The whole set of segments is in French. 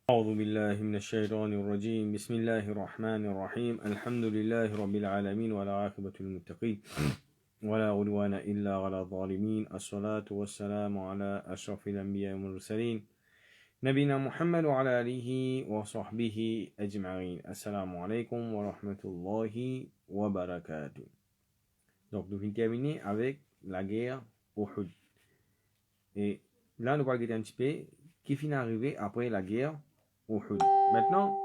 أعوذ بالله من الشيطان الرجيم بسم الله الرحمن الرحيم الحمد لله رب العالمين ولا عاقبة للمتقين ولا عدوان إلا على الظالمين الصلاة والسلام على أشرف الأنبياء والمرسلين نبينا محمد وعلى آله وصحبه أجمعين السلام عليكم ورحمة الله وبركاته. Donc nous venons terminer avec la guerre Uhud. Et là nous allons regarder un petit peu qui finit arrivé après la guerre Uhud. Maintenant,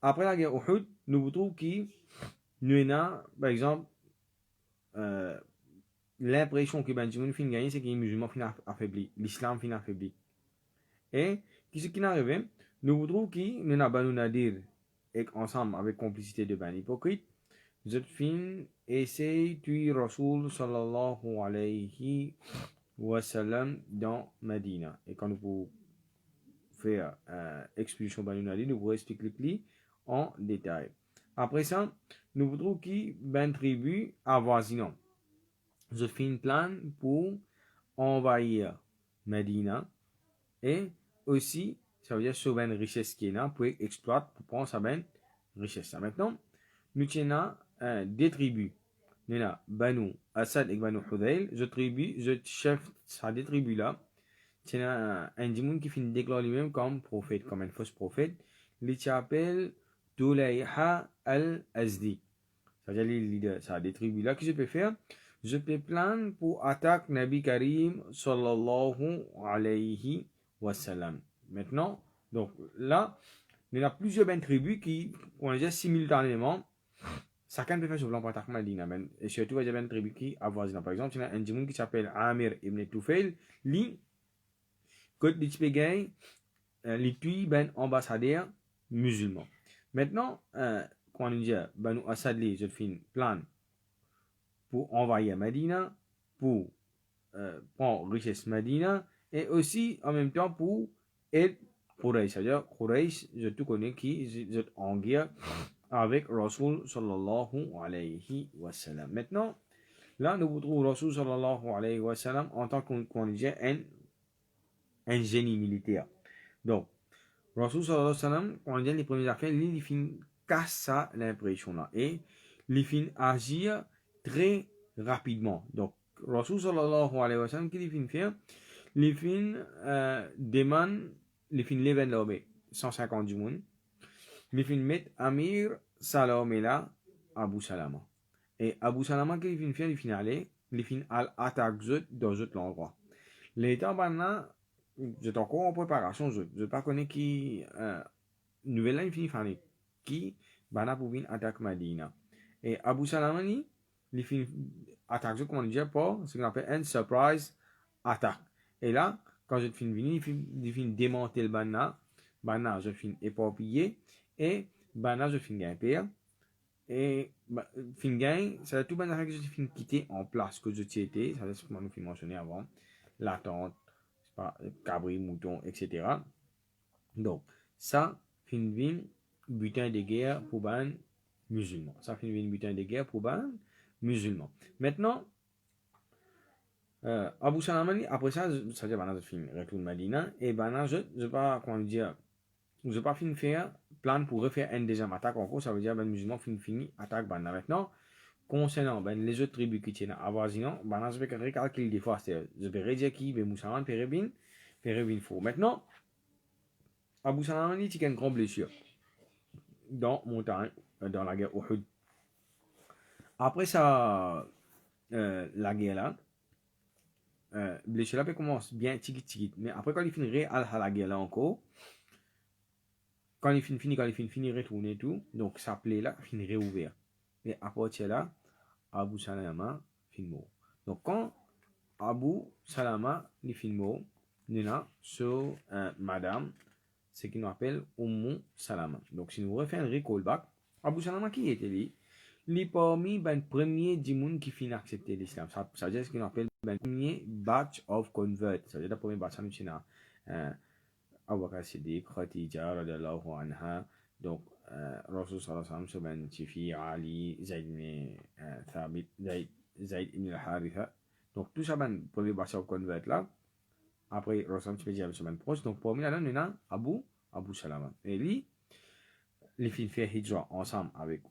après la guerre Uhud, nous trouvons qu'il nous a, par exemple, l'impression que Benjamin fin gagné, c'est que les musulmans fin affaibli, l'islam fin affaibli. Et ce qui est arrivé, nous trouvons qu'il nous a Banu Nadir et ensemble avec complicité de Banu hypocrite, cette fin essaye de tuer Rasoul sallallahu alayhi wa sallam dans Medina. Et quand nous pouvons faire expulsion Banu Nadir, nous pouvons expliquer en détail. Après ça, nous voudrons qu'il ben tribu avoisinant. Je fais une plan pour envahir Medina et aussi, ça veut dire sauver une richesse qui est là pour exploiter, pour prendre sa ben richesse. Maintenant, nous tenons des tribus. Nous avons Banu Asad et Banu Hudayl. Je tribu, je chef de des tribus là. C'est un djimoun qui finit déclarer lui-même comme prophète, comme un faux prophète. Il s'appelle Dulayha al-Azdi. C'est-à-dire les leaders, ça a des tribus là que je peux faire. Je peux plaindre pour attaquer Nabi Karim sallallahu alayhi wa sallam. Maintenant, donc là, il y a plusieurs ben tribus qui, on dit simultanément, chacun peut faire son plan pour attaquer Medina. Et surtout, il y a ben tribus qui avoisinent. Par exemple, il y a un djimoun qui s'appelle Amir ibn Tufail, lui, Côte d'Ichpegay, les tués ben ambassadeurs musulmans. Maintenant, quand on dit Banu Asad, je fais un plan pour envahir Medina, pour prendre richesse Medina, et aussi en même temps pour aider Quraysh. C'est-à-dire, Quraysh, je te connais qui est en guerre avec Rasul sallallahu alayhi wa sallam. Maintenant, là, nous retrouvons Rasul sallallahu alayhi wa sallam en tant qu'on dit un génie militaire. Donc, Rasul sallallahu alayhi wa sallam, quand on dit les premières affaires, il finit casse l'impression là. Et il finit agir très rapidement. Donc, Rasul sallallahu alayhi wa sallam, qu'est-ce qu'il finit faire? Il finit demande, il finit lever l'armée, 150 du monde. Il finit mettre Amir Salama là, Abu Salama. Et Abu Salama, qu'est-ce qu'il finit faire? Il finit aller, il finit attaquer dans d'autres endroits. L'état maintenant, j'étais encore en préparation, je ne pas connais qui nouvelle là il finit faire qui bana pour venir attaquer Medina. Et Abu Salama il finit attaque comment dire pas ce qu'on appelle un surprise attaque. Et là quand je finis venir il finit démonter le bana je finis éparpillé et bana je finis gagner et fin gain c'est tout bana que je finis quitter en place que je étais ça c'est ce qu'on nous fait mentionner avant l'attente cabri, mouton, etc. Donc, ça, finit butin de guerre pour les musulmans. Ça finit butin de guerre pour les musulmans. Maintenant, Abu Salamani, après ça, ça veut dire que je finis retourne Medina, et je pas, comment dire, je pas fini faire plan pour refaire une deuxième attaque encore, ça veut dire que les musulmans fini attaque Bana. Maintenant, concernant les autres tribus qui tiennent avoisinant, je vais recalculer des fois, je vais redire qui, les musulmans, Pérévin faux. Maintenant, Abu Salam dit qu'il y a une grande blessure dans montagne, dans la guerre Uhud. Après ça, la guerre là, blessure là peut commencer bien tigit. Mais après quand il finit à la guerre là encore, quand il finit retourner tout, donc ça plaît là, finit réouvert. Et à partir là, Abu Salama finit mort. Donc quand Abu Salama il finit mort, il y a sur madame, ce qu'on appelle Ummu Salama. Donc, si nous refaisons un recall back, Abu Salama qui était lui? Il est parmi les premiers djimoun qui finit accepter l'islam. Ça veut dire ce qu'on appelle le premier batch of convert. Ça veut dire le premier batch de China. Abu Bakr Siddiq, Khadija, radiallahu anha. Donc, Rasul sallallahu alayhi wa sallam, Tifi, Ali, Zayd ibn Thabit, Zayd ibn al-Haritha. Donc, tout ça, le premier batch of convert là. Après, Rasul sallallahu alayhi wa sallam, proche. Donc, parmi là, on a Abu Abu Salama. Et lui, les filles fait hijra ensemble avec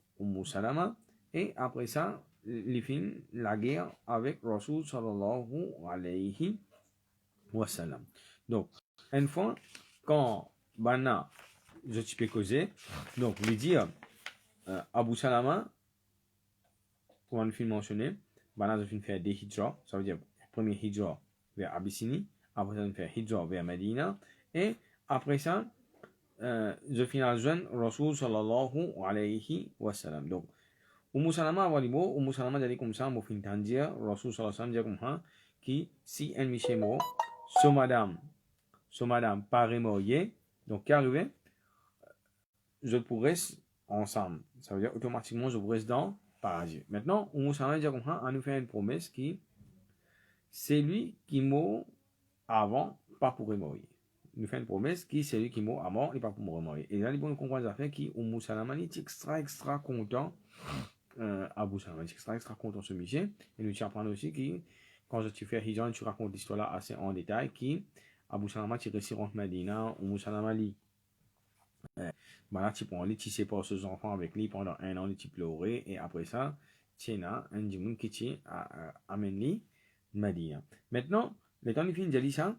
Salama. Et après ça, les filles la guerre avec Rasul sallallahu alayhi wa sallam. Donc, une fois, quand Bana, je peux causer, donc, lui dire, Abu Salama, comme on a mentionné, Bana a fait des hijra, ça veut dire, premier hijra vers Abyssinie, après ça, on fait hijra vers Medina, et après ça, je finis jeune Rasul sallallahu alayhi wa sallam. Donc, Salama a dit, Salama a dit comme ça, mon fin dire, Rasul sallallahu alayhi wa sallam dit comme ça, qui, si un miché mot, so madame, paraît mariée, donc, qui arrive, je pourrais ensemble. Ça veut dire, automatiquement, je pourrais dans paradis. Maintenant, Salama dit comme ça, on nous fait une promesse qui, c'est lui qui m'a avant, pas pour mourir. Nous fait une promesse qui c'est lui qui m'a avant et pas pour mourir. Et là, il faut nous comprendre les affaires qui, Salama est extra content, Abu Salama est extra content ce monsieur. Et nous apprendre aussi que, quand tu fais Hijran, tu racontes l'histoire là assez en détail, qui, Abu Salama, tu réussis rentre Medina, Salama lit. Là, tu prends lui, tu sépares ses enfants avec lui pendant 1 an, tu pleures, et après ça, tu as un djimoun qui amène lui, Medina. Maintenant, le temps de fin, j'ai dit ça,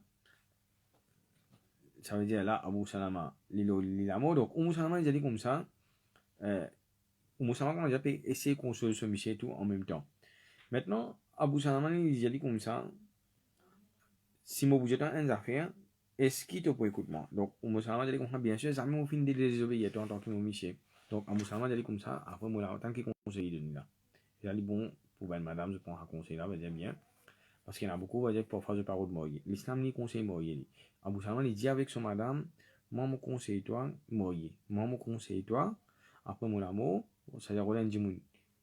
ça veut dire là, Abu Salama, l'amo, donc Salama, il a dit comme ça, Salama, comment j'ai essayer de consoler ce monsieur tout en même temps. Maintenant, Abu Salama, il a dit comme ça, si moi vous êtes en affaire, est-ce qu'il te peut écouter moi? Donc, Salama, il a dit comme ça, bien sûr, ça m'a fin de désobéir en tant que monsieur. Donc, Abu Salama, il a dit comme ça, après moi, là, en tant que conseiller de nous là. Il a dit, bon, pour madame, je prends un conseil là, j'aime bien. Parce qu'il y en a beaucoup, va dire, parfois, je parle de mourir. L'islam, il conseille mourir. Abu Salama, il dit avec son madame, moi, je conseille toi, mourir. Moi, je conseille toi, après mon amour, c'est-à-dire, on a un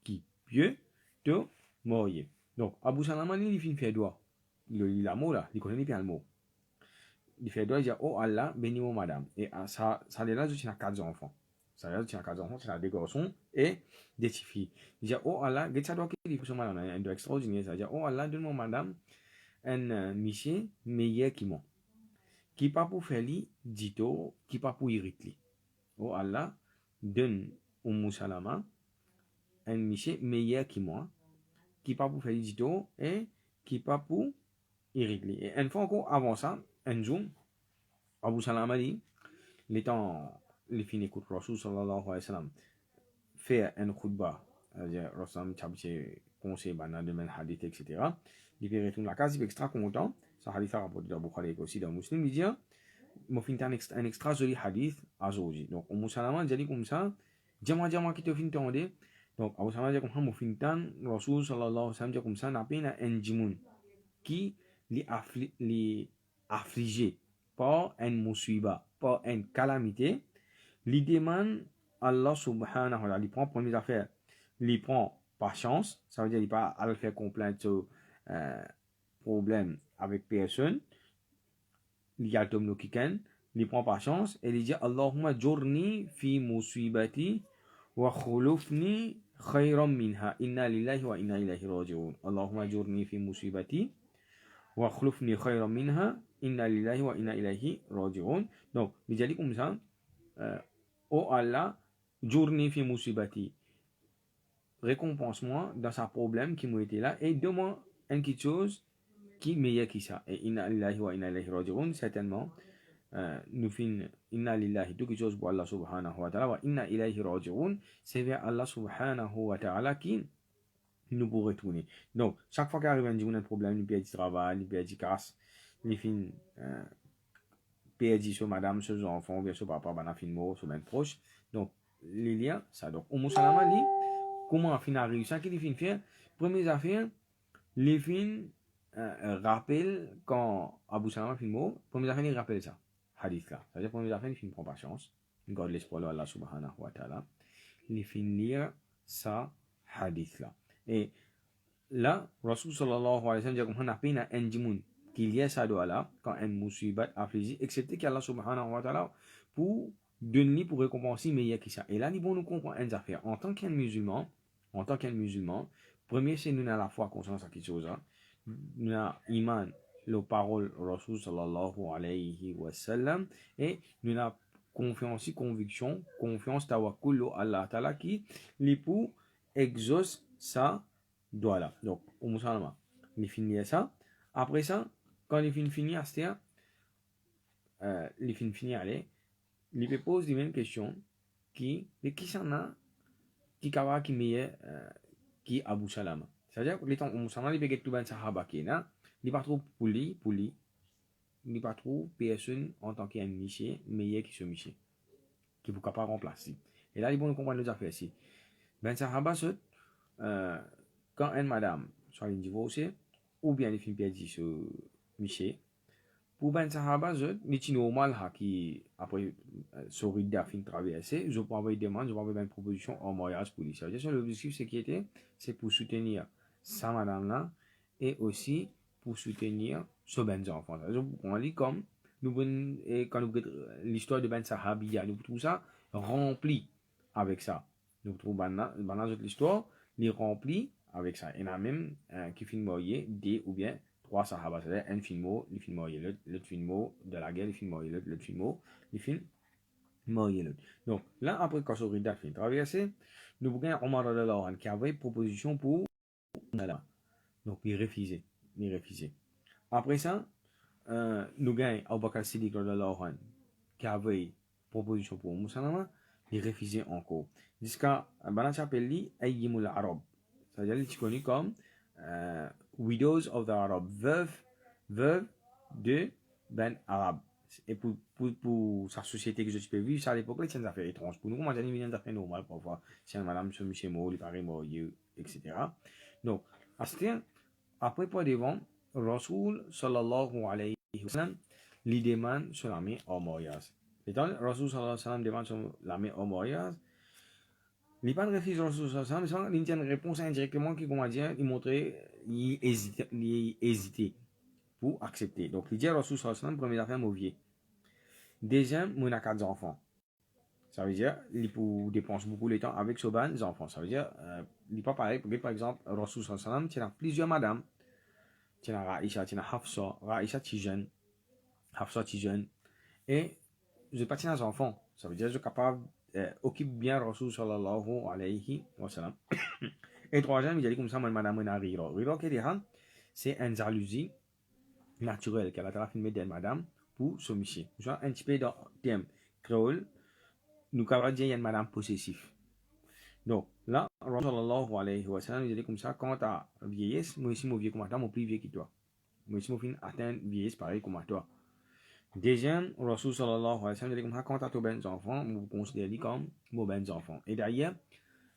qui peut te mourir. Donc, Abu Salama, il fait faire doigt. Il lit l'amour là, il connaît bien le mot. Il fait doigt, il dit, oh Allah, bénis-moi madame. Et ça là, je tiens 4 enfants. Ça là, je tiens 4 enfants, c'est des garçons et des filles. Il dit, oh Allah, regarde ça doit qu'il dit pour son madame, un doigt extraordinaire. Ça dit, oh Allah, donne-moi madame, un monsieur meilleur qui moi. Qui pas pour faire li, dito, qui pas pour irriter. Oh Allah, donne Salama, un monsieur meilleur qui moi, qui pas pour faire li, dito, et qui pas pour irriter. Et une fois encore avant ça, un jour, Abu Salama dit, les temps, les fins écoute Rasul sallallahu alayhi wa sallam, faire un khutbah, c'est-à-dire Rasul Chabche, conseil, banal, de men hadith, etc. Il fait retourner la case, il est extra content. Ça hadith a rapporté dans Bukhari et aussi dans Muslim, il dit, moi fin un extra joli hadith à aujourd'hui. Donc, Salama dit comme ça, dis-moi qui te fin tendé. Donc, Abu Salama dit comme ça, moi fin Rasul sallallahu alayhi wa sallam dit comme ça, n'a pas un djimoun qui les affligé par un musiba, par une calamité, il demande Allah subhanahu wa ta'ala, il prend première affaire, il prend patience, ça veut dire il pas à faire complainte sur problème avec personne, il y a le tom il prend patience et il dit Allahumma jurni fi musibati wa khulufni khayran minha inna lillahi wa inna ilayhi raji'un. Allahumma jurni fi musibati wa khulufni khayran minha inna lillahi wa inna ilayhi raji'un. Donc, il dit comme ça, oh Allah, jurni fi musibati, récompense-moi dans sa problème qui m'a été là et donne-moi une petite chose qui est meilleure que ça. Et inna lillahi wa inna ilayhi raji'un, certainement, nous finissons inna lillahi, tout quelque chose pour Allah subhanahu wa ta'ala, wa inna ilayhi raji'un, c'est vers Allah subhanahu wa ta'ala qui nous pour retourner. Donc, chaque fois qu'il arrive un problème, il perd du travail, il perd du casse, il finit perd sur madame, sur les enfants, bien sûr, papa, ben, fin mort, sur même proche. Donc, les liens, ça. Donc, Salama dit, comment on finit à réussir, qu'il finit faire, première affaire, les fins rappellent quand Abu Salama fin mort, première affaire, il rappelle ça, hadith là. C'est-à-dire, première affaire, il finit prend patience, il garde l'espoir de Allah subhanahu wa ta'ala, il finit lire ça, hadith là. Et là, Rasul sallallahu alayhi wa sallam dit qu'on a peine à un djimoun qu'il y a ça doit là, quand un musibat affligé, excepté qu'Allah subhanahu wa ta'ala pour donner, pour récompenser meilleur que ça. Et là, nous comprendre une affaire. En tant qu'un musulman, premier, c'est nous avons la foi concernant cette chose là. Nous avons iman, les paroles Rasul sallallahu alayhi wa sallam, et nous avons confiance, conviction, confiance, tawakkul, Allah Ta'ala qui, l'époux, exauce ça, doit là. Donc, au musulman, il finit ça. Après ça, quand il finit à ce il finit aller, il pose les mêmes questions qui s'en a, qui meilleur, qui Abu Salama. C'est-à-dire, les temps, au musulman, il peut get tout ben sahaba qui est là, il pas trop pour lui, il n'est pas trop personne en tant qu'un miché, meilleur qui se miché, qui vous capable remplacer. Et là, il faut comprendre les affaires ici. Ben sahaba, quand une madame soit divorcée, ou bien il finit perdu ce miché, pour ben sahaba, c'est normal qui après sorida fin traverser, je peux envoyer des demandes, je peux envoyer une proposition en mariage pour lui. C'est-à-dire l'objectif c'est pour soutenir sa madame là et aussi pour soutenir ce ben enfant. On dit comme quand nous l'histoire de ben sahabia, nous tout ça rempli avec ça. Nous trouvons dans l'histoire, il rempli avec ça. Il y en a même qui finit marié des ou bien trois sahaba, c'est-à-dire un film, le film marié, l'autre film de la guerre, le film marié, l'autre film, le film marié, l'autre. Donc là, après quand Sorida finit traverser, nous avons Omar radiallahu anhu qui avait proposition pour Nala. Donc il refusait. Après ça, nous avons Abu Bakr Siddiq radiallahu anhu qui avait proposition pour Moussalama, il refusait encore. Jusqu'à Bana Chapelli, Ayyimul Arab. C'est-à-dire, il est connu comme Widows of the Arab, veuve de ben arabe. Et pour sa société que je peux vivre, ça à l'époque, c'est une affaire étrange. Pour nous, moi, j'ai une affaire normale parfois. Si un madame se met mort, il paraît mort, etc. Donc, à ce temps, après pour devant, Rasoul sallallahu alayhi wa sallam, lui demande sur la main au mariage. Et donc, Rasoul sallallahu alayhi wa sallam demande sur la main au mariage. Il pas de refus Rasoul sallallahu alayhi wa sallam, il tient une réponse indirectement qui, comment dire, il montrait, il hésitait pour accepter. Donc, il dit à Rasoul sallallahu alayhi wa sallam, première affaire, mauvier. Deuxième, il a 4 enfants. Ça veut dire, il dépense beaucoup de temps avec ses enfants. Ça veut dire, il n'est pas pareil. Par exemple, Rasoul sallallahu alayhi wa sallam, il a plusieurs madames. Tu as Raïcha, tu as Hafsa. Raïcha, tu es jeune. Hafsa, tu es jeune. Et je n'ai pas des enfants. Ça veut dire que je suis capable d'occuper bien Rasoul sallallahu alayhi wa sallam. Et troisième, il a dit comme ça, madame Rira. Rira, c'est une jalousie naturelle qu'elle a filmé d'elle, madame, pour se micher. Genre, un petit peu dans le thème créole, nous avons dit qu'il y a une madame possessive. Donc, là, Rasoul sallallahu alayhi wa sallam, il a dit comme ça, quand tu as vieillesse, moi aussi, mon vieux comme toi, mon plus vieux que toi. Moi aussi, mon fin atteint vieillesse pareil comme toi. Deuxième, Rasoul sallallahu alayhi wa sallam, il a dit comme ça, quand tu as tes bons enfants, vous considérez comme vos bons enfants. Et d'ailleurs,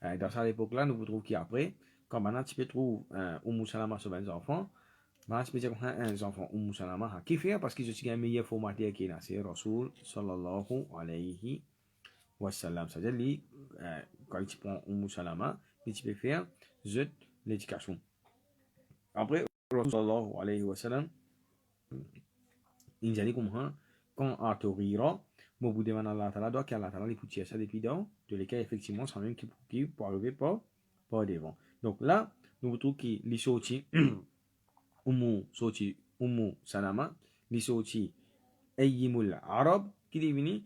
dans cette époque-là, nous vous trouvons qu'après, quand maintenant tu peux trouver un Salama sur 20 enfants, maintenant tu peux dire un enfant Salama qui fait parce que je suis un meilleur formateur qui est là, c'est Rasoul sallallahu alayhi wa sallam. C'est-à-dire, quand tu prends Salama, tu peux faire l'éducation. Après, Rasoul sallallahu alayhi wa sallam, il dit comme ça, quand Arthurira, bon, vous demandez à Allah Ta'ala, donc Allah Ta'ala, les poutiers, ça depuis dans, de lesquels effectivement, c'est même qui pour arriver par devant. Donc là, nous trouvons que les sorties, Umu Salama, les sorties, Ayyimul Arab, qui deviennent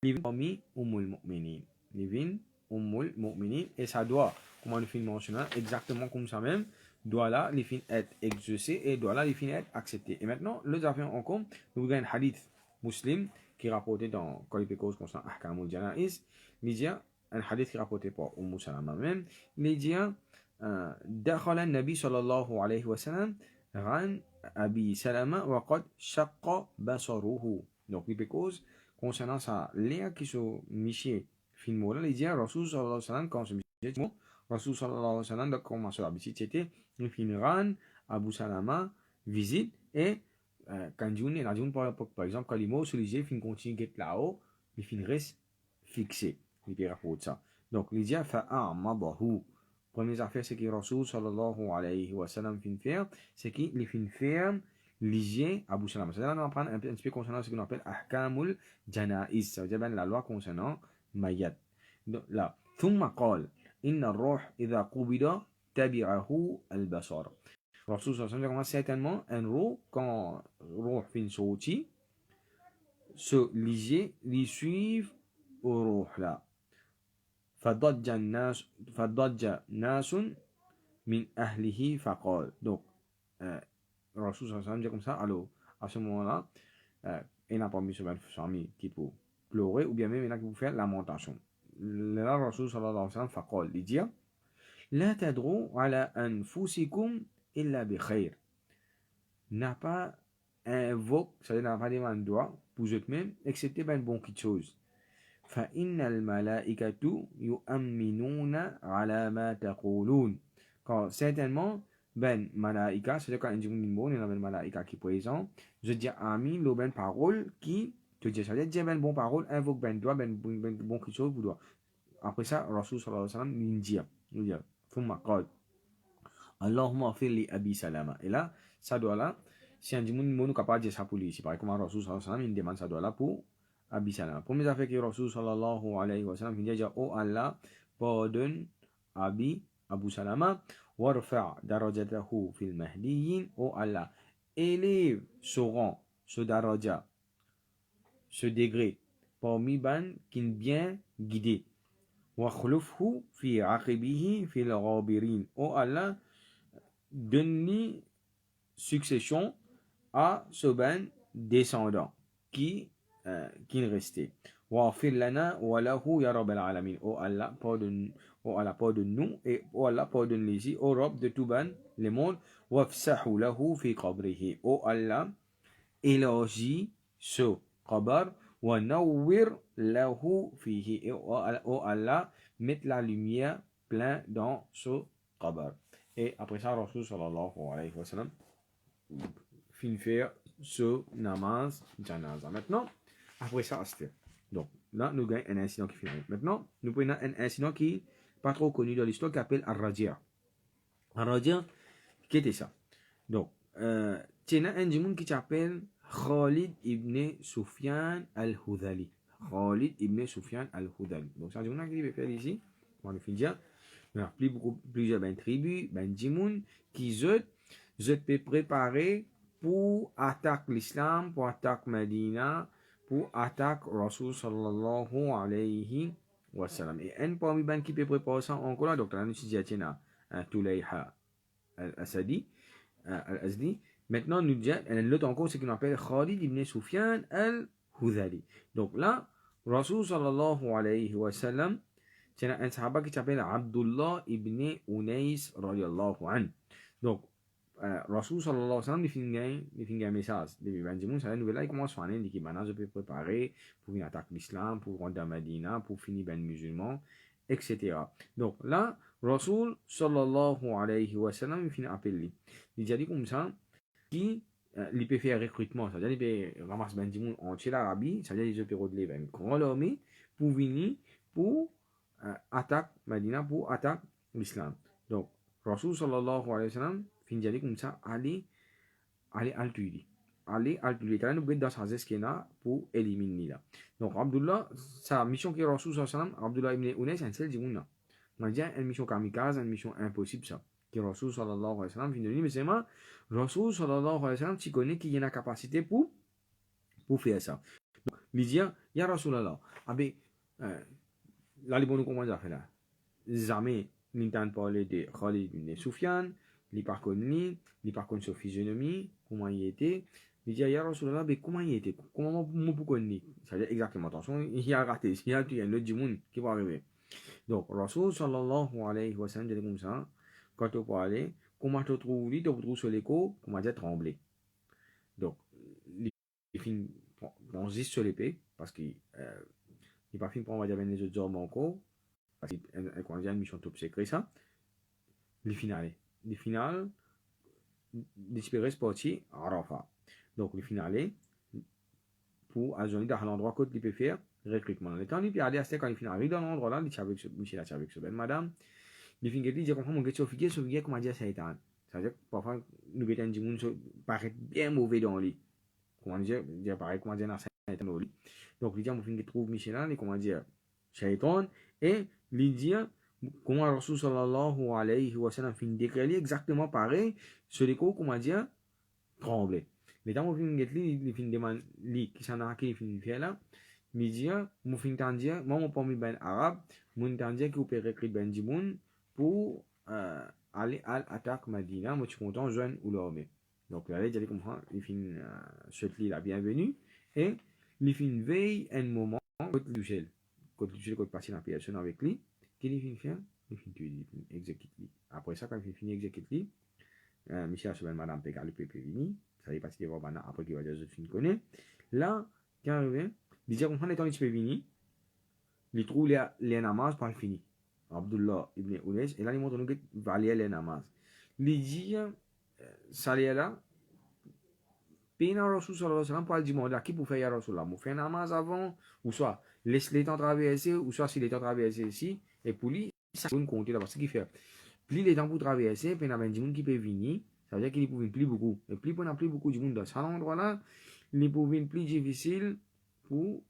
les familles Umul Mu'minin. Les Umul Mu'minin, et ça doit, comme on le fait mentionner, exactement comme ça même, doit là, les fins être exaucés et doit là, les fins être acceptés. Et maintenant, le affaires en compte, nous avons un hadith muslim qui est rapporté dans Kolipekos concernant Ahkamul Janaiz, il dit un hadith qui est rapporté par Salama même, il dit دخل النبي صلى الله عليه وسلم عن أبي سلمة وقد شق بصره. Donc, Kolipekos concernant ça, l'air qui se michait film là, il dit Rasul sallallahu alayhi wa sallam quand se michait Rasul sallallahu alayhi wa sallam donc comment sur l'habitude c'était il finiran Abu Salama visite et quand June par exemple quand les mots sur les yeux fin continue get là-haut il fin reste fixé il peut rapporter ça donc il dit fa'amadahu première affaire c'est que Rasul sallallahu alayhi wa sallam fin faire c'est qu'il fin faire lié Abu Salama. C'est-à-dire, on va prendre un petit peu concernant ce qu'on appelle Ahkamul Janaiz. Ça veut dire la loi concernant Mayat. Donc là, ثم قال إن الروح إذا قبض تبعه البصر. Rasul sallallahu alayhi wa sallam certainement un roh quand roh fin sorti se liger, li suivre au roh là. فضج ناس من أهله فقال. Donc, Rasul sallallahu alayhi wa sallam dit comme ça, alors, à ce moment-là, il n'a pas mis sur sa famille qui peut pleurer, ou bien même il y en a qui peut faire lamentation. Là, Rasul sallallahu alayhi wa sallam faqal, il dit, لا تدعوا على أنفسكم إلا بخير. N'a pas invoque, c'est-à-dire n'a pas demandé droit pour eux-mêmes, excepté par une bonne chose. فإن الملائكة يؤمنون على ما تقولون. Car certainement, ben malaika, c'est-à-dire quand on dit bon, il y a ben malaika qui est présent, je dis amin, le ben parole qui te dit, c'est-à-dire dire ben bon parole, invoque ben doigt, ben bon quelque chose pour doigt. Après ça, Rasul sallallahu alayhi wa sallam, il dit, ثم قال اللهم اغفر لي أبي سلامة. Et là, ça doit là, si on dit mon nous capable de dire ça pour lui, c'est pareil comme Rasul sallallahu alayhi wa sallam, il demande ça doit là pour Abi Salama. Première affaire que Rasul sallallahu alayhi wa sallam dit, oh Allah, pardonne Abu Salama, warfa' darajatahu fil mahdiyin. Oh Allah, élève ce rang, ce daraja, ce degré parmi ban qui est bien guidé. Wa khulufhu fi aqibihi fil ghabirin. Oh Allah, donne succession à ce ban descendant qui est resté. Wa'fir lana wa lahu ya rabbal alamin. Oh Allah, pardonne-nous et oh Allah, pardonne-les, oh Rabb de tout ban, les mondes. Wafsahu lahu fi qabrihi. Oh Allah, élargis ce qabr. Wa nawwir lahu fihi. Et oh Allah, mette la lumière plein dans ce qabr. Et après ça, Rasul sallallahu alayhi wa sallam finit faire ce namaz janaza. Maintenant, après ça, c'était. Donc, là, nous gagnons un incident qui finit. Maintenant, nous prenons un incident qui n'est pas trop connu dans l'histoire, qui s'appelle Ar-Rajia. Ar-Rajia, qui était ça? Donc, il y a un djimoun qui s'appelle Khalid ibn Sufyan al-Hudhali. Khalid ibn Sufyan al-Hudhali. Donc, c'est un djimoun qui va faire ici. On va finir. Il y a plusieurs tribus, djimoun, qui se préparer pour attaquer l'islam, pour attaquer Medina, pour attaquer Rasul sallallahu alayhi wa sallam. Et un parmi les qui peut préparer ça encore là, donc là nous disons Tulayha al-Asadi, al-Azdi. Maintenant nous disons l'autre encore c'est qu'on appelle Khalid ibn Sufyan al-Hudhali. Donc là Rasul sallallahu alayhi wa sallam, c'est un sahaba qui s'appelle Abdullah ibn Unais radiyallahu anhu. Donc Rasul sallallahu alayhi wa sallam, il finit un message. Depuis 20 jours, ça nouvelle là, il commence à faire des maintenant je peux préparer pour une attaque l'islam, pour rentrer à Medina, pour finir ben musulman, etc. Donc là, Rasul sallallahu alayhi wa sallam, il finit appeler. Il dit comme ça, qui il peut faire recrutement, c'est-à-dire il peut ramasser ben monde entier l'Arabie, c'est-à-dire il peut relever une grande armée pour venir pour attaquer Medina, pour attaquer l'islam. Donc, Rasul sallallahu alayhi wa sallam, finit comme ça, allez altuidi. Allez altuidi. Car nous dans sa zeskena pour éliminer là. Donc Abdullah, sa mission qui est Rasul sallallahu alayhi wa sallam, Abdullah ibn Unais, c'est un seul djimouna. On a dit une mission kamikaze, une mission impossible ça. Qui est Rasul sallallahu alayhi wa sallam, finit mais c'est moi, Rasul sallallahu alayhi wa sallam, tu connais qu'il y a la capacité pour faire ça. Donc, lui dire, ya Rasulallah, avec, là les bons comment ça fait là. Jamais, n'entend parler de Khalid ibn Sufyan, il par contre sa physionomie, comment il était. Il dit, ya Rasulallah, mais comment il était? Comment moi pour connaître? C'est-à-dire exactement, attention, il a raté, il y a un autre djimoun qui va arriver. Donc, Rasul sallallahu alayhi wa sallam dit comme ça, quand tu peux aller, comment tu trouves, tu trouves sur l'écho, comment dire trembler. Donc, il finit, on se dit sur l'épée, parce qu'il n'est pas fini pour, on va dire, les autres hommes encore, parce qu'il y a une mission top secret, ça. Les finales, l'espéré sportif, Arafat. Donc, les finales, pour aller dans l'endroit que tu peux faire, recrutement. Le temps, il peut aller à ce quand il finit dans l'endroit là, il est avec ce belle madame. Il finit de dire, comment on get sauvé, comment dire, ça éteint. Ça veut dire, parfois, nous mettons du monde paraît bien mauvais dans le lit. Comment dire, pareil, comment dire, ça éteint dans le lit. Donc, il dit, on finit de trouver Michelin, et comment dire, ça éteint, et il dit, comment Rasul sallallahu alayhi wa sallam finit d'écrire exactement pareil, sur les coups, comment dire, trembler. Les temps, mon get li fin demande li qui s'en a qui fin faire là. Mi dire, mon fin t'en dire, moi mon parmi ben arabe, mon t'en dire qui opère écrit ben dimoun pour aller à l'attaque Madina, moi je suis content joindre ou l'armée. Donc là, j'allais comprendre, les fin souhaite la bienvenue et les fin veille un moment côté Luchel, côté passer dans la personne avec lui, qui les fin faire, les fin tuer, les fin exécuter. Après ça, quand il finit exécuter, Michel Assoubel, Madame Pégal, le PP Vini, ça y est passé devant Bana, après qu'il va dire, je ne connais. Là, quand il revient, il dit, comprendre les temps, il peut venir, il trouve les namaz, pas fini. Abdullah ibn Oulès, et là, il montre nous qu'il va aller les namaz. Il dit, ça y est là, Pena Rasul sallallahu alayhi wa sallam, pour le dire, qui pour faire ya Rasulullah, vous faites namaz avant, ou soit, laisse les temps traverser, ou soit, si les temps traverser ici, et pour lui, ça peut compter là, parce qu'il fait. Plus les temps pour traverser, puis il y a des gens qui peuvent venir, ça veut dire qu'il peut venir plus beaucoup. Et plus on a plus beaucoup de monde dans cet endroit-là, il peut venir plus difficile pour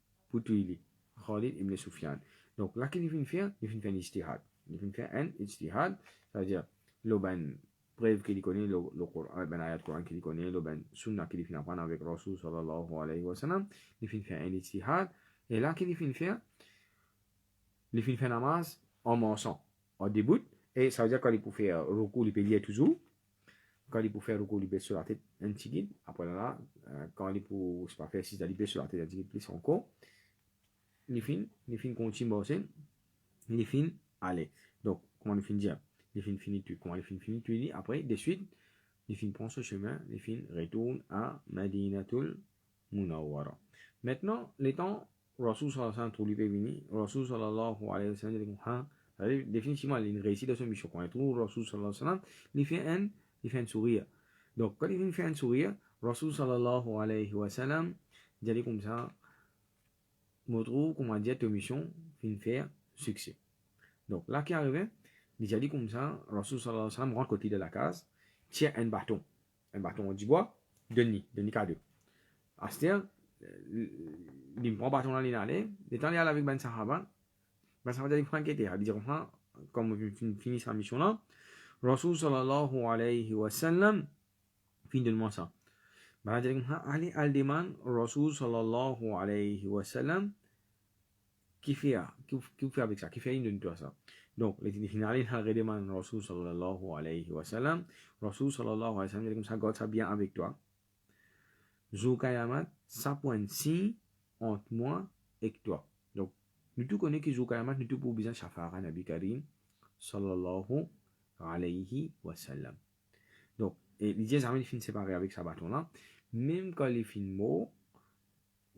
tuer Khalid ibn Sufyan. Donc là, qu'il vient faire, il vient faire un ijtihad. Il vient faire un ijtihad, ça veut dire, le ben preuve qu'il connaît, le Coran, ben ayat Coran qu'il connaît, le ben sunnah qu'il vient apprendre avec Rasul sallallahu alayhi wa sallam, il vient faire un ijtihad. Et là, qu'il vient faire, il vient faire namaz en mensonge, en début. Et ça veut dire quand il peut faire recours, il peut lire toujours. Quand il peut faire recours, il peut sur la tête un petit guide. Après là, quand il peut, c'est pas faire 6 il peut sur la tête un petit guide plus encore. Les fins continuent bosser. Les fins aller. Donc, comment les fins dire? Les fins finissent tu. Comment les fins finissent tu? Après, de suite, les fins prennent ce chemin. Les fins retournent à Madinatul Munawwara. Maintenant, les temps, Rasul sallallahu alayhi wa sallam trouve lui venir. Rasul sallallahu alayhi wa sallam dit définitivement, il a une réussite de son mission. Quand il trouve Rasul sallallahu alayhi wa sallam, il fait un sourire. Donc, quand il fait un sourire, Rasul sallallahu alayhi wa sallam, il dit comme ça, je trouve, comment dire, ta mission, fin faire succès. Donc, là qui arrive, il dit comme ça, Rasul sallallahu alayhi wa sallam rentre côté de la case, tient un bâton du bois, demi cadeau. À ce temps, il prend le bâton dans les il est allé avec Ben Sahaba. Ben Sahaba dit franqueté, il dit comme on finit sa mission là, Rasul sallallahu alayhi wa sallam, finalement ça. Ben il dit allez al demande Rasul sallallahu alayhi wa sallam, qui fait avec ça, qui fait une de ça. Donc, les finales, il redemande Rasul sallallahu alayhi wa sallam, Rasul sallallahu alayhi wa sallam, il dit comme ça, God ça bien avec toi. Zoukayamat, ça point si entre moi et toi. Donc, nous tous connaissons que Zoukayamat, nous tous pour besoin de Shafara Nabi Karim, sallallahu alayhi wa sallam. Donc, et les dieux amis finissent séparés avec sa bâton là, même quand les fins mots,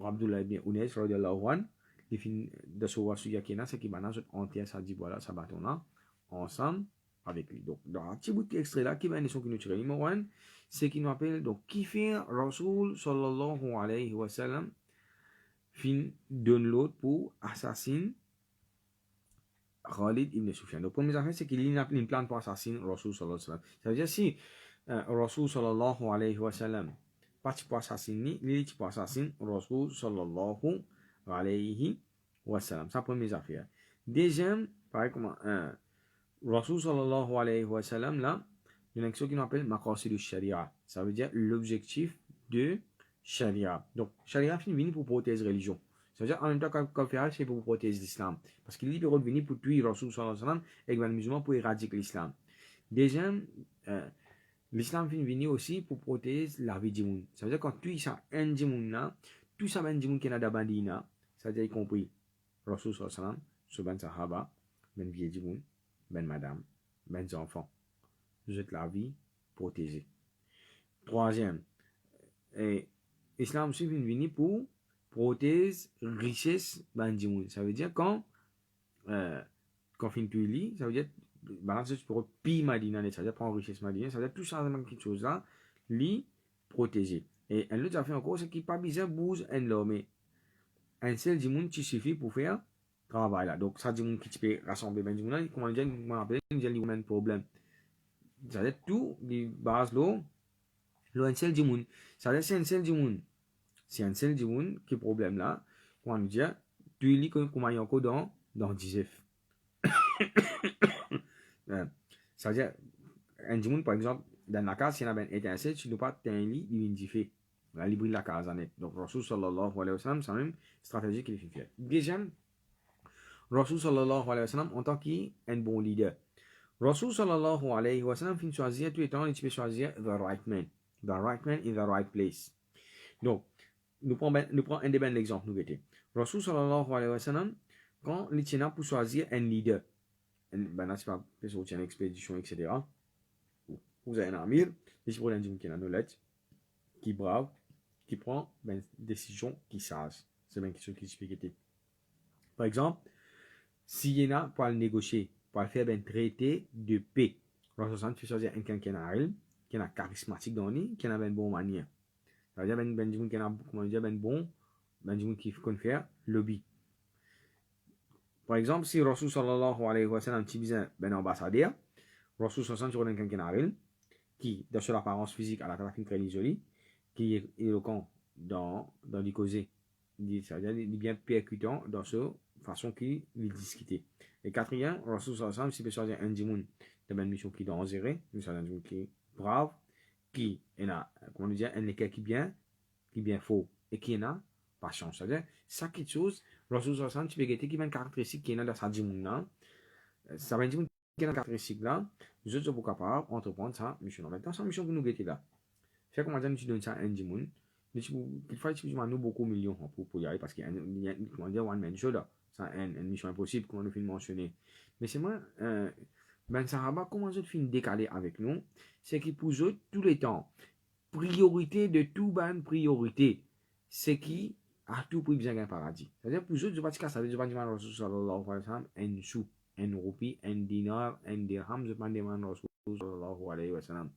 Abdullah ibn Unais, radiallahu anhu, les fins de ce roi Suyakina, c'est qui va naître entière, ça dit voilà, sa bâton là, ensemble avec lui. Donc, dans un petit bout d'extrait là, qui va une leçon qui nous tire, numéro 1, c'est qui nous appelle, donc, qui fait Rasul sallallahu alayhi wa sallam, fin donne l'autre pour assassiner Khalid ibn Sufyan. Donc, première affaire, c'est qu'il y a une plante pour assassiner Rasul sallallahu alayhi wa sallam. Ça veut dire, si Rasul sallallahu alayhi wa sallam, pas pour assassiner, il est pour assassiner Rasul sallallahu alayhi wa sallam. Ça, première affaire. Deuxième, pareil comme Rasul sallallahu alayhi wa sallam, là, il y a une action qui nous appelle Maqasid al-Sharia. Ça veut dire l'objectif de Sharia. Donc, Sharia finit pour protéger la religion. Ça veut dire en même temps qu'un fait c'est pour protéger l'islam. Parce qu'il dit de revenir pour tuer Rasul sallallahu alayhi wa sallam et les musulmans pour éradiquer l'islam. Deuxième, l'islam finit venir aussi pour protéger la vie du monde. Ça veut dire quand tu ça un du monde là, tout ça ben du monde qui est dans Bandina, ça veut dire y compris Rasul sallallahu alayhi wa sallam, ce ben sahaba, ben vieux du monde, ben madame, ben enfants. Vous êtes la vie protégée. Troisième, l'islam aussi vient venir pour protéger richesse bandimoun. Ça veut dire quand fin tu lis, ça veut dire balance pour pi madina, ça veut dire prendre richesse madina, ça veut dire tout ça quelque chose là, li protéger. Et un autre affaire encore, c'est qu'il pas besoin bouge un l'homme. Un seul dimoun qui suffit pour faire travail là. Donc ça dimoun qui peut rassembler bandimoun, comment dire, on appelle, il y a un problème. Ça veut dire tout les bases là, un seul dimoun. Ça veut dire c'est un seul dimoun. C'est un seul dimoun qui est problème là. On nous dit, tu lis comment il y a encore dans 10F. Ça veut dire, un dimoun par exemple, dans la case, s'il y a une étincelle, tu ne dois pas t'en lit, il vient d'y faire. La libre de la casanet. Donc, Rasul sallallahu alayhi wa sallam, c'est la même stratégie qu'il fait. Deuxième, Rasul sallallahu alayhi wa sallam, en tant qu'un bon leader. Rasul sallallahu alayhi wa sallam, fin choisir tout le temps, il peut choisir the right man. The right man in the right place. Donc, nous prenons un des bons exemples, nous étions. Rasul sallallahu alayhi wa sallam, quand il tient pour choisir un leader, ben là, c'est pas, parce qu'il tient une expédition, etc. Vous avez un amir, il pour l'individu qui a une lettre, qui est brave, qui prend une décision qui sage. C'est bien quelque chose qui explique. Par exemple, s'il y en a pour le négocier, pour faire un traité de paix, Rasul fait choisir un quelqu'un qui est charismatique dans lui, qui a une bonne manière. Ça veut dire ben qui a comment dire ben bon, ben qui peut faire lobby. Par exemple, si Rasul sallallahu alayhi wa sallam besoin ben ambassadeur, Rasul sallallahu alayhi wa sallam quelqu'un qui, dans son apparence physique, à la fin très isolée, qui est éloquent dans les causer, ça veut dire il est bien percutant dans sa façon qu'il discuter. Et quatrième, Rasul sallallahu alayhi wa sallam, si peut choisir un djimoun de une mission qui est dangereux, une mission qui est brave, qui est là, comment dire, un équerre qui est bien faux, et qui est là, patience. C'est-à-dire, ça quelque chose, Rasul sallallahu alayhi wa sallam, tu peux guetter qui a une caractéristique qui est là dans sa djimoun là, ça va dire qui a une caractéristique là, nous autres sommes capables d'entreprendre sa mission. Maintenant, sa mission que nous guetter là, c'est comment dire, tu donnes ça à un djimoun, il faut que nous beaucoup de millions pour y aller, parce qu'il y a comment dire, one man show là, c'est une mission impossible, comme on a mentionné. Mais c'est moi, ben Sahaba, comment je finis décaler avec nous, c'est qu'il pour eux, tous les temps, priorité de tout ban priorité, c'est qui a tout prix besoin d'un paradis. C'est-à-dire pour eux, je ne sais pas si ça veut dire que Rasul sallallahu alayhi wa sallam, un sou, un roupi, un dinar, un dirham, je ne sais pas demander Rasul sallallahu alayhi wa sallam.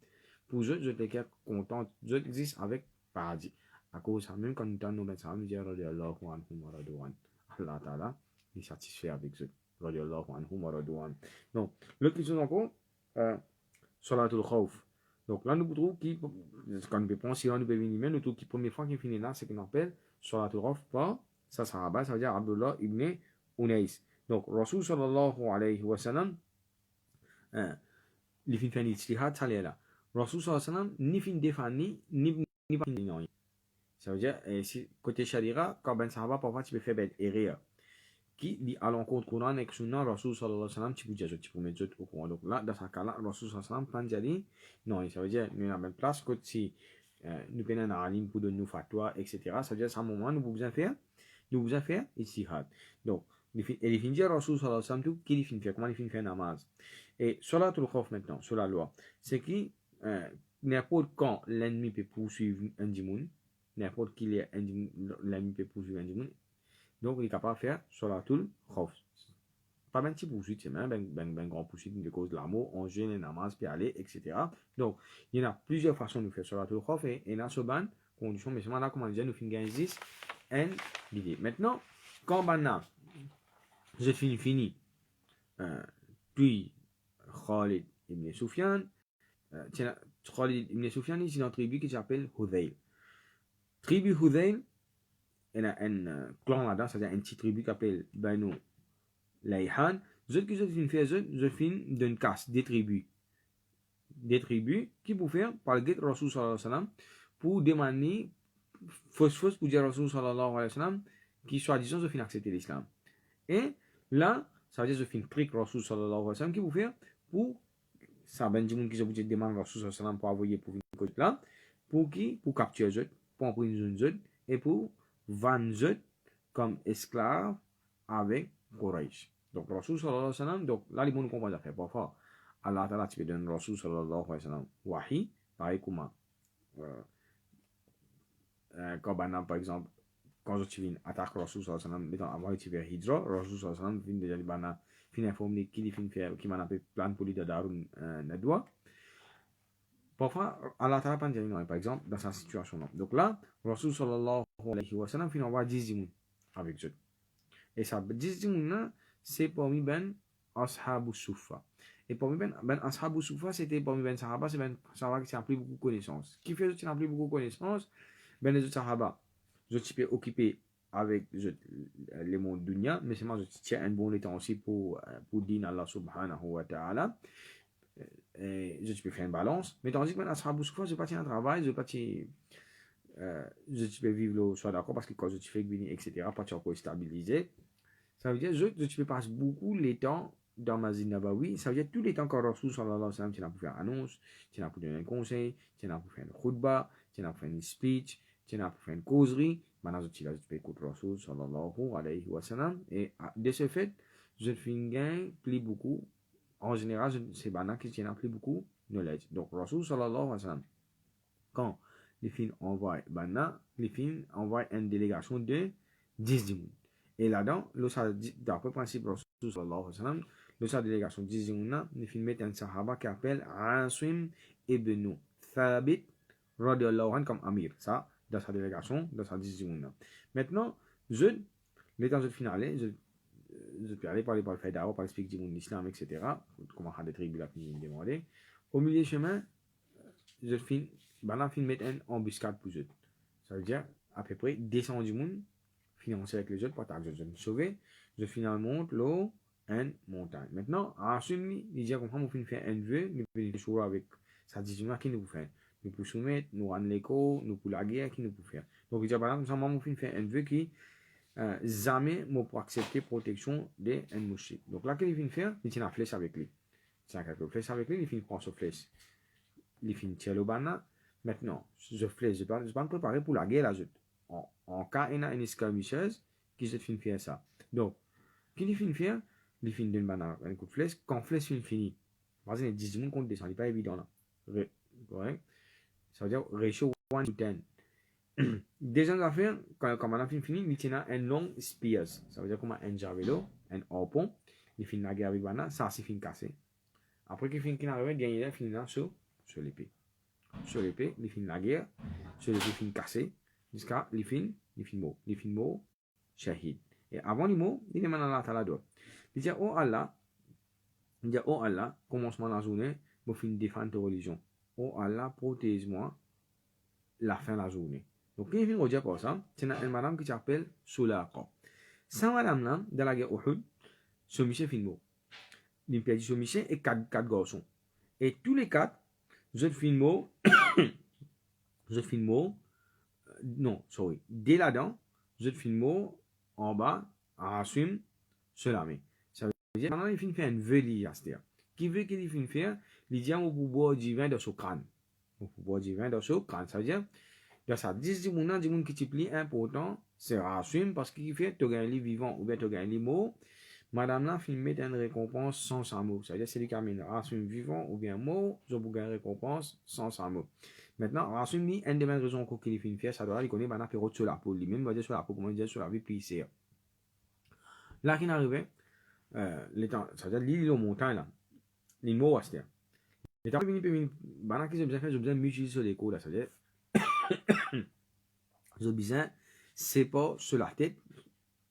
Pour eux, je suis content, je existe avec paradis. À cause de ça, même quand nous avons ben Sahaba, nous disons radiyallahu anhum wa radwan. Allah Ta'ala est satisfait avec eux. Radiyallahu anhum wa radwan. Donc, l'autre question encore, Salatul Khawf. Donc là, nous trouvons qui, quand nous pensons, si on nous peut venir, nous trouvons qui, première fois qu'il finit là, c'est qu'on appelle Salatul Khawf par sa sahaba, ça veut dire Abdullah ibn Unais. Donc, Rasul sallallahu alayhi wa sallam, il finit faire l'ijtihad, ça l'est là. Rasul sallallahu alayhi wa sallam, ni fin défani, ni pas non. Ça veut dire, côté Sharia, quand ben sahaba, parfois, tu peux faire belle erreur. Qui dit à l'encontre Coran avec Sunna, Rasul sallallahu alayhi wa sallam, tu peux dire, tu peux mettre au courant. Donc là, dans ce cas-là, Rasul sallallahu alayhi wa sallam, plan d'y non, ça veut dire, nous, à la même place, que si nous prenons un alim pour donner nos fatwas, etc., ça veut dire, à un moment, nous pouvons faire, ijtihad. Donc, il finit dire Rasul sallallahu alayhi wa sallam, qui finit faire, comment il finit faire namaz. Et Salatul Khawf maintenant, sur la loi, c'est que n'importe quand l'ennemi peut poursuivre un djimoun, n'importe qui l'ennemi peut poursuivre un djimoun, donc il est capable de faire Salatul Khawf. Pas un petit poursuite, c'est même un grand poursuite de cause de l'amour, on gêne les namaz, puis aller, etc. Donc, il y en a plusieurs façons de faire Salatul Khawf, et il y a ce ban, condition, mais seulement là, comme on dit, nous finissons 10, un l'idée. Maintenant, quand je finis, puis Khalid ibn Sufyan, Khalid ibn Sufyan, c'est une tribu qui s'appelle Hudayl. Tribu Hudayl, il y a un clan là-dedans, c'est-à-dire une petite tribu qui s'appelle Banu Layhan. Je finis d'une casse, des tribus qui pour faire par le guet Rasul sallallahu alayhi wa sallam pour demander fausse pour dire Rasul sallallahu alayhi wa sallam qui soi-disant je finis accepter l'islam. Et là, ça veut dire je finis prick Rasul sallallahu alayhi wa sallam qui pour faire pour ça ben qui je vous demande Rasul sallallahu alayhi wa sallam pour envoyer pour une côte là pour qui pour capturer eux, pour emprisonner eux et pour vendre eux comme esclaves avec Quraysh. Donc Rasul sallallahu alayhi wa sallam, donc là les gens comprennent l'affaire parfois. Allah Ta'ala tu peux donner Rasul sallallahu alayhi wa sallam wahi, pareil comme quand par exemple quand tu viens attaquer Rasul sallallahu alayhi wa sallam, mettons avant tu fais hijra, Rasul sallallahu alayhi wa sallam vient déjà bana fin informer qui fin faire qui m'a appelé plan pour lui de darun nadwa. Parfois Allah Ta'ala pas dire non par exemple dans sa situation là. Donc là Rasul sallallahu alayhi wa sallam fin envoie 10 djimoun avec eux. Et ça 10 djimoun là c'est parmi ben Ashabu Sufa. Et parmi ben Ashabu Sufa, c'était parmi ben Sahaba, c'est ben Sahaba qui n'a plus beaucoup de connaissances. Qui fait que tu n'as plus beaucoup de connaissances, ben les autres Sahaba, je suis occupé avec les mondes dunya, mais c'est moi je tiens un bon temps aussi pour dire Allah subhanahu wa ta'ala. Je peux faire une balance, mais tandis que ben Ashabu Sufa, je ne pas un travail, je ne pas je peux vivre là, soit d'accord, parce que quand je fais venir, etc., pas encore stabilisé. Ça veut dire, je peux passer beaucoup les temps dans ma Nabawi. Ça veut dire, tous les temps quand Rasul sallallahu alayhi wa sallam, tu as pour faire une annonce, tu as pour donner un conseil, tu as pour faire une khutbah, tu as pour faire une speech, tu as pour faire une causerie. Maintenant, je peux écouter Rasul sallallahu alayhi wa sallam. Et de ce fait, je fais un gain plus beaucoup. En général, c'est Bana qui tient plus beaucoup knowledge. Donc, Rasul sallallahu alayhi wa sallam, quand les films envoient Bana, les films envoient une délégation de 10 dimoun. Et là-dedans, d'après le principe Rasul sallallahu alayhi wa sallam, la délégation de 10 dimoun, les films mettent un sahaba qui appelle Asim ibn Thabit radiallahu anhu comme Amir. Ça, dans sa délégation, dans sa 10 dimoun. Maintenant, l'état de finale, je peux aller parler par le fait d'abord, par l'expliquer du l'islam, etc. Comment faire des tribus, la me demander. Au milieu du chemin, je finis, ben fin mettre une embuscade pour eux. Ça veut dire, à peu près, descendre du monde, financer avec les autres, partager les autres, sauver, je finalement monte l'eau, une montagne. Maintenant, en suivant, il dit, comment on fait un vœu, nous pouvons jouer avec sa décision, qui nous peut faire. Nous pouvons soumettre, nous rendre l'écho, nous pouvons la guerre, qui nous peut faire. Donc, il dit, par exemple, on fait un vœu qui, jamais pour accepter protection des mouchiques. Donc là, qu'est-ce qu'il vient faire? Il tient la flèche avec lui. Il tient la flèche avec lui, il vient prendre sa flèche. Il vient tirer le banana. Maintenant, je flèche, je vais me préparer pour la guerre là. En cas, il y a une esclamicheuse qui se fait faire ça. Donc, qu'est-ce qu'il vient faire? Il vient d'une banane, un coup de flèche. Quand la flèche est finie, vas-y, il y a 10 secondes qu'on descend, il n'est pas évident là. Ouais. Ça veut dire ratio 1 to 10. Deuxième affaire, quand on a fini, il tient un long spears. Ça veut dire comme un javelot, un harpon. Il finit la guerre avec Bana, ça c'est fini cassé. Après qu'il finit la guerre, il finit là sur l'épée. Sur l'épée, il finit la guerre, sur l'épée, il finit cassé. Jusqu'à il finit mort, shahid. Et avant les mots, il demande à Allah Ta'ala d'or. Il dit, oh Allah, commencement la journée, pour finir défendre ta religion. Oh Allah, protège-moi la fin de la journée. Donc, quand il vient dire pour ça, c'est une madame qui s'appelle Sulaqa. Cette madame-là, dans la guerre Uhud, ce monsieur finit mort. Il a dit ce monsieur et quatre garçons. Et tous les quatre, je finis mort. Non, sorry. Dès là-dedans, je finis mort en bas, à Asum, sur la main. Ça veut dire, maintenant, il finit faire une veille à cette. Qui veut qu'il finit faire? Il dit, on peut boire du vin dans son crâne. On peut boire du vin dans son crâne. Ça veut dire, dans ça, 10 gens qui est plus important, c'est Rassum parce qu'il fait tu gagnes les vivants ou bien tu gagnes les mots. Madame là, il met une récompense sans sa mot. C'est-à-dire, c'est lui qui amène Rassum vivant ou bien mot, je vous gagne une récompense sans sa mot. Maintenant, Rassum dit, une des mêmes raisons qu'il est fait, ça doit, il connaît, il a sur la peau. Lui-même, il va dire sur la peau, comment dire sur la vie, puis c'est. Là, qu'il arrive, c'est-à-dire, l'île aux montagnes, là, les mots, c'est-à-dire. Les temps venus, j'ai besoin de m'utiliser sur les cours, là, c'est-à-dire, je besoin, c'est pas sur la tête,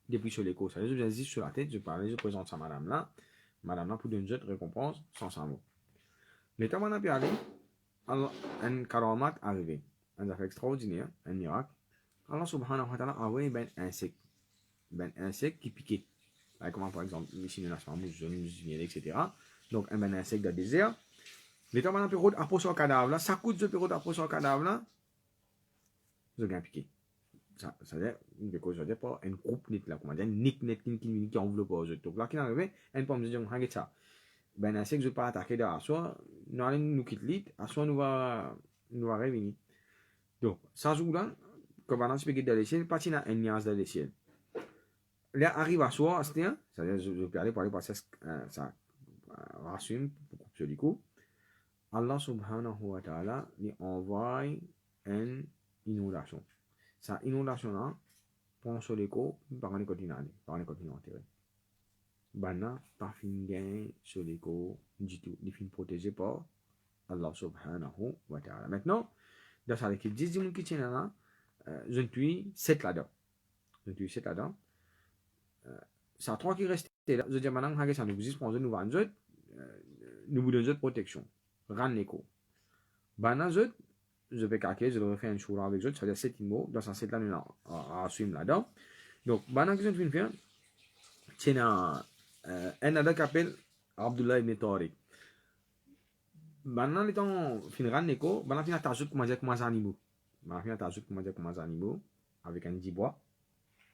depuis sur les cours. Ça veut dire, je dis sur la tête, je présente ça à madame là, pour donner une autre récompense sans sa mot. Le temps, on a pu aller, un karamat arrivé, un affaire extraordinaire, un miracle. Allah subhanahu wa ta'ala a envoyé un insecte qui piquait. Comme par exemple, ici, nous avons un etc. Donc, un insecte dans le désert. Le temps, on a pu approcher le cadavre là, ça coûte de pu approcher le cadavre là, je gagne piqué. Ça veut dire, une cause, ça pas un groupe net là, comment dire, nick net qui enveloppe aux autres. Donc là, qui arrive, un pomme de dire, regarde ça. Ben, un insecte, je ne vais pas attaquer à soi, nous allons nous quitter l'île, à soi, nous va revenir. Donc, ça joue là, comme on a expliqué dans les ciels, pas un nuance dans les ciels. Là, arrive à soi, c'est-à-dire, je peux aller parler par ça, rassume, pour couper du coup. Allah subhanahu wa ta'ala lui envoie une inondation. Cette inondation-là, prend sur l'écho, par les continents enterrés. Bana, pas fin gain sur l'écho du tout. Il finit protégé par Allah subhanahu wa ta'ala. Maintenant, dans sa équipe, 10 gens qui tiennent là, je tue 7 là-dedans. Ça 3 qui restent là. Je dis maintenant, ça nous existe pour nous vendre, nous vous donnons protection. Ran l'écho. Bana, je vais calculer, je vais faire une choura avec eux, c'est-à-dire 7 mots, dans ce 7 là, nous allons suivre là-dedans. Donc, bana, qu'est-ce que je vais faire? Tiens, un adage qui s'appelle Abdullah ibn Tariq. Bana, les temps, fin ran l'écho, bana, fin attache, comment dire, comment animaux. Madame fin t'ajoute comment dire comme des animaux avec un dit bois,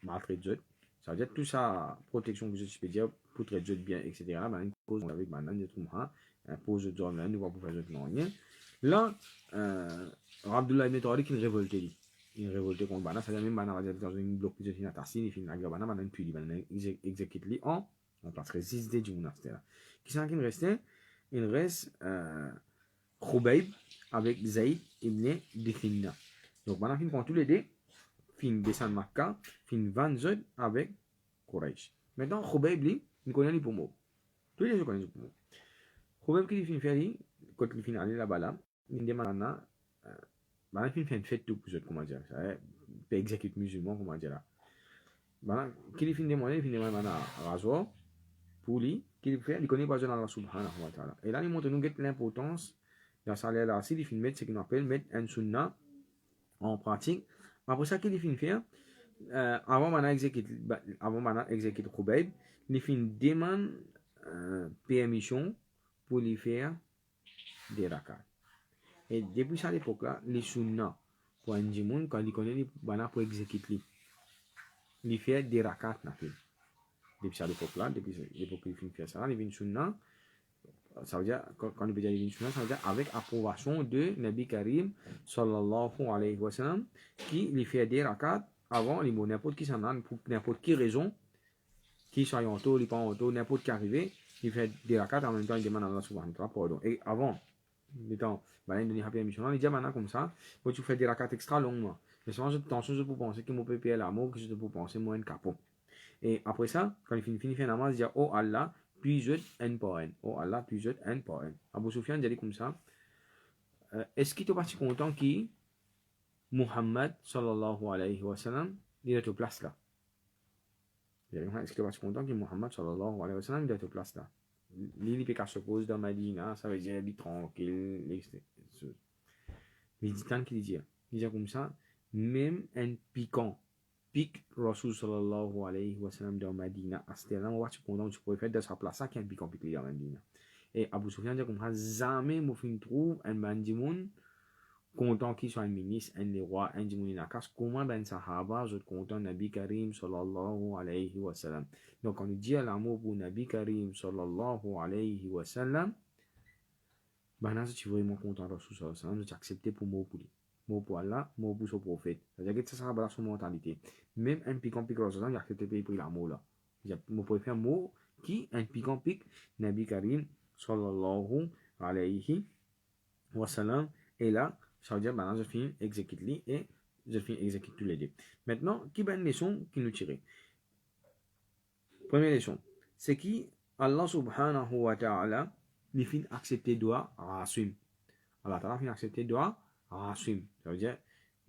maltraite. Ça veut dire tout ça protection que je peux dire pour traiter bien etc. Madame cause avec madame de tout ça, pose de zone nous va pour faire non rien. Là Abdullah ibn Tariq il révolte lui. Il révolte contre Bana, ça veut dire même Bana va dire dans une bloc de fin tassin, il finit avec Bana, Bana puis Bana exécute lui en place résiste du monastère. Qui c'est qui me restait? Il reste Khubayb avec Zayd ibn Dithina. Donc maintenant, fin prend tous les deux, fin descend Makkah, fin 20 Zod avec Quraysh. Maintenant, Khubayb, lui, il connaît les pommeaux. Tous les deux connaissent les pommeaux. Khubayb, qui fin fait, quand il fin aller là-bas, là, il demande maintenant, maintenant, fin fait une fête tout pour eux, comment dire, ça peut exécuter musulman, comment dire là. Maintenant, qui fin demande maintenant, Razor, pour lui, qu'il fait, il connaît pas Allah subhanahu wa ta'ala. Et là, il montre nous l'importance dans ça là, si il finit mettre ce qu'on appelle mettre un sunnah en pratique. Après ça, qu'il finit faire, avant qu'on exécute Khubayb, il finit demande permission pour lui faire des rakats. Et depuis ça l'époque là, les sunnah pour un djimoun, quand il connaît les bana pour exécuter il fait des rakats na fait. Depuis ça l'époque là, depuis l'époque il finit faire ça, il vient sunnah. Ça veut dire, quand il veut dire une sunnah, ça veut dire avec approbation de Nabi Karim sallallahu alayhi wa sallam qui lui fait des rakats avant les mots n'importe qui s'en a pour n'importe qui raison qui soit en taux, il pas en taux, n'importe qui arrivé, il fait des rakats en même temps il demande à Allah subhanahu wa ta'ala pardon. Et avant, le temps, il donne une mission, il dit maintenant comme ça, tu fais des rakats extra longuement. Mais souvent, je pour penser que mon pépé est l'amour, que je pour penser moins un capot. Et après ça, quand il finit faire namaz, il dit oh Allah, puis-je un par un. Oh Allah, puis-je un par un. Abu Sufyan dit comme ça. Est-ce qu'il est parti content que Muhammad sallallahu alayhi wa sallam il est au place là? Est-ce qu'il est parti content que Muhammad sallallahu alayhi wa sallam il est au place là? L'île peut se pose dans Madina, ça veut dire il est tranquille. Mais il dit tant qu'il dit comme ça, même un piquant. Pique Rasul sallallahu alayhi wa sallam dans Madina. À ce moment-là, on va se content tu pourrais faire de sa place, ça qui est un piquant pique dans Madina. Et Abu Sufyan dit comme ça, jamais me trouve un bandimoun content qu'il soit un ministre, un roi, un dimoun inakas, comment ben sahaba, je content Nabi Karim sallallahu alayhi wa sallam. Donc on dit l'amour pour Nabi Karim sallallahu alayhi wa sallam, ben là, si tu es vraiment content Rasul sallallahu alayhi wa sallam, tu acceptes pour mot pour lui. Mot pour Allah, mot pour son prophète. C'est-à-dire que ça sera son mentalité. Même un piquant pique Rasul, il accepte pour l'amour là. Mon préféré mot qui un piquant pique Nabi Karim sallallahu alayhi wa sallam. Et là, ça veut dire maintenant je finis exécute lui et je finis exécute tous les deux. Maintenant, qui est une leçon qui nous tire? Première leçon, c'est qui Allah subhanahu wa ta'ala il finit accepter doigt rasim. Allah ta'ala finit accepter doigt rasim. Ça veut dire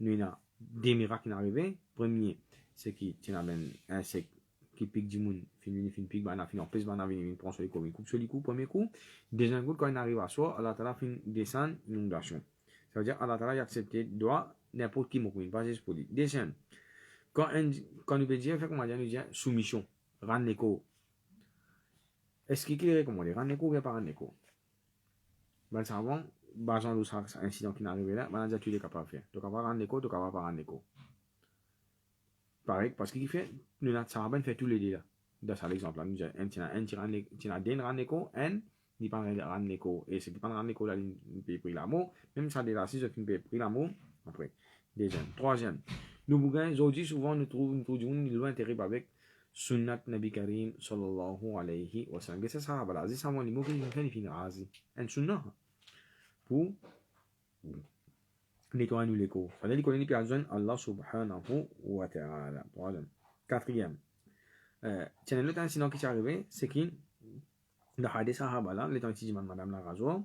nous avons des miracles qui sont arrivés. Premier, c'est qui tient un insecte qui pique du monde, fin pique, ben fin en plus ben vient prend sur les coups, coupe sur les coups, premier coup, deuxième coup quand il arrive à soi, Allah ta'ala fin descend inondation. Ça veut dire Allah ta'ala accepté doit n'importe qui mourir, pas juste pour lui. Deuxième, quand nous peut dire, fait comment dire, nous dit soumission, rendre l'écho. Est-ce qu'il est recommandé, rendre l'écho ou pas rendre l'écho? Ben ça avant, basant de ça incident qui est arrivé là, ben tu es capable de faire. Tu es capable de rendre l'écho, tu es capable de rendre l'écho. Pareil, parce qu'il fait, nous avons fait tous les deux là. Dans ça l'exemple là, nous disons, un tient den rendre l'écho, un il pas rendre l'écho. Et c'est qui pas rendre l'écho là, il peut prendre l'amour. Même ça déjà, si je peux prendre l'amour, après. Deuxième. Troisième. Nous bougains, aujourd'hui souvent nous trouvons du loin terrible avec Sunnat Nabi Karim sallallahu alayhi wa sallam. Qu'est-ce que ça va là? C'est ça mon mot qui fait finir razi. Un sunnah pour nettoyer nous l'écho. Fallait qu'on ait besoin Allah subhanahu wa ta'ala. Troisième. Quatrième. Tiens, l'autre incident qui est arrivé, c'est qu'il dans les Sahaba là, les temps ici madame la Razoua,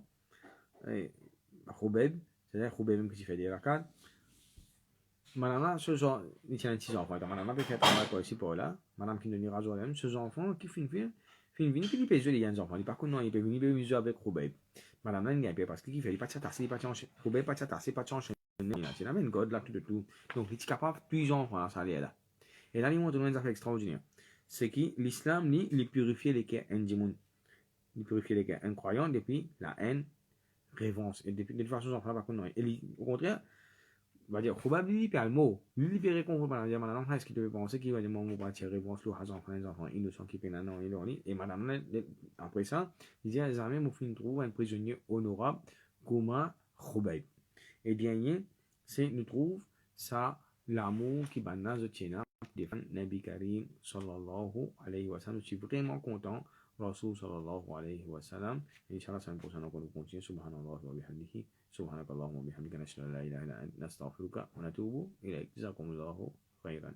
Khubayb, c'est-à-dire Khubayb qui fait des rakats. Madame là, ce genre, il tient un petit enfant. Madame là peut faire travail pour ici pour là. Madame qui donne Razoua même, ce enfant qui finit puis il peut jouer les enfants. Il par contre non, il peut venir jouer avec Khubayb. Madame là il n'y a pas parce qu'il fait, il pas s'attacher, il pas changer. Khubayb pas s'attacher, pas changer. C'est la même God là tout. Donc il est capable plusieurs enfants à ça là. Et là il montre une affaire extraordinaire. C'est que l'islam il purifie les cœurs indimoun. Il purifie les cœurs incroyants depuis la haine, révérence. Et depuis de toute façon, j'en parle pas contre. Et au contraire, va dire, Khobab par le mot, libéré qu'on va dire, madame, est-ce qu'il devait penser qu'il va dire, mon va tirer, bon, slow, hasard, les enfants innocents qui peinent non, il est et madame, après ça, il dit, les armées m'ont fait trouver un prisonnier honorable, comme Khobab. Eh bien, c'est, nous trouve, ça, l'amour qui banna de Tchena, défend Nabi Karim, sallallahu alayhi wa sallam. Je suis vraiment content, Rasul, sallallahu alayhi wa sallam. Inch'Allah, la semaine prochaine, on continue, subhanallah wa bihamdihi. سبحانك اللهم وبحمدك نشهد ان لا اله الا انت نستغفرك ونتوب اليك جزاكم الله خيرا